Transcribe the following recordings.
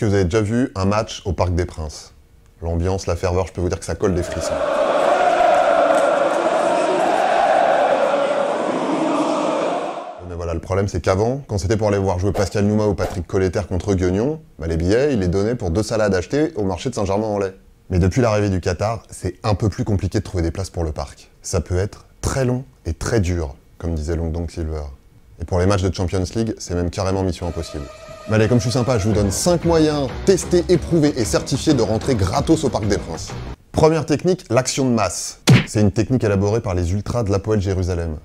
que vous avez déjà vu un match au Parc des Princes? L'ambiance, la ferveur, je peux vous dire que ça colle des frissons. Mais voilà, le problème c'est qu'avant, quand c'était pour aller voir jouer Pascal Nouma ou Patrick Colletter contre Guignon, les billets, ils les donnaient pour 2 salades achetées au marché de Saint-Germain-en-Laye. Mais depuis l'arrivée du Qatar, c'est un peu plus compliqué de trouver des places pour le parc. Ça peut être très long et très dur, comme disait Long Dong Silver. Et pour les matchs de Champions League, c'est même carrément mission impossible. Mais allez, comme je suis sympa, je vous donne 5 moyens testés, éprouvés et certifiés de rentrer gratos au Parc des Princes. Première technique, l'action de masse. C'est une technique élaborée par les ultras de l'Hapoel Jérusalem.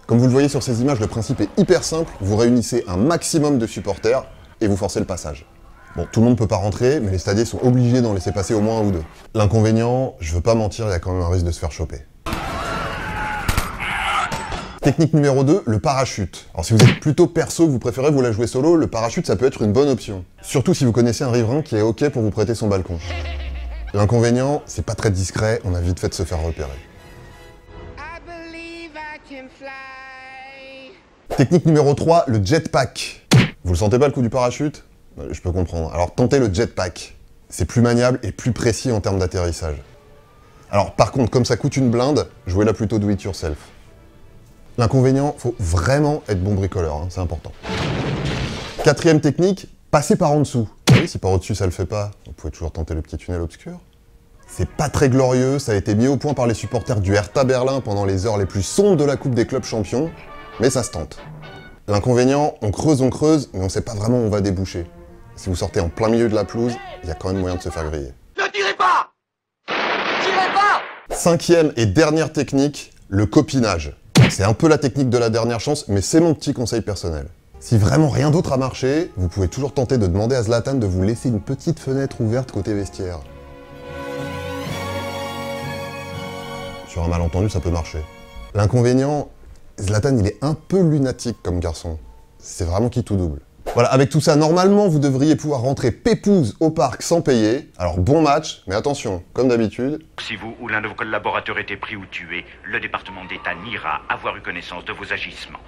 Comme vous le voyez sur ces images, le principe est hyper simple, vous réunissez un maximum de supporters et vous forcez le passage. Bon, tout le monde peut pas rentrer, mais les stadiers sont obligés d'en laisser passer au moins un ou deux. L'inconvénient, je veux pas mentir, il y a quand même un risque de se faire choper. Technique numéro 2, le parachute. Alors si vous êtes plutôt perso, que vous préférez vous la jouer solo, le parachute ça peut être une bonne option. Surtout si vous connaissez un riverain qui est ok pour vous prêter son balcon. L'inconvénient, c'est pas très discret, on a vite fait de se faire repérer. Technique numéro 3, le jetpack. Vous le sentez pas le coup du parachute? Je peux comprendre. Alors tentez le jetpack. C'est plus maniable et plus précis en termes d'atterrissage. Alors par contre, comme ça coûte une blinde, jouez-la plutôt do it yourself. L'inconvénient, faut vraiment être bon bricoleur, hein, c'est important. Quatrième technique, passer par en dessous. Oui, si par au-dessus ça le fait pas, vous pouvez toujours tenter le petit tunnel obscur. C'est pas très glorieux, ça a été mis au point par les supporters du Hertha Berlin pendant les heures les plus sombres de la Coupe des clubs champions, mais ça se tente. L'inconvénient, on creuse, mais on sait pas vraiment où on va déboucher. Si vous sortez en plein milieu de la pelouse, il y a quand même moyen de se faire griller. Ne tirez pas! Tirez pas! Cinquième et dernière technique, le copinage. C'est un peu la technique de la dernière chance, mais c'est mon petit conseil personnel. Si vraiment rien d'autre a marché, vous pouvez toujours tenter de demander à Zlatan de vous laisser une petite fenêtre ouverte côté vestiaire. Sur un malentendu, ça peut marcher. L'inconvénient, Zlatan il est un peu lunatique comme garçon. C'est vraiment qui tout double. Voilà, avec tout ça, normalement, vous devriez pouvoir rentrer pépouze au parc sans payer. Alors, bon match, mais attention, comme d'habitude... Si vous ou l'un de vos collaborateurs était pris ou tué, le département d'État niera avoir eu connaissance de vos agissements.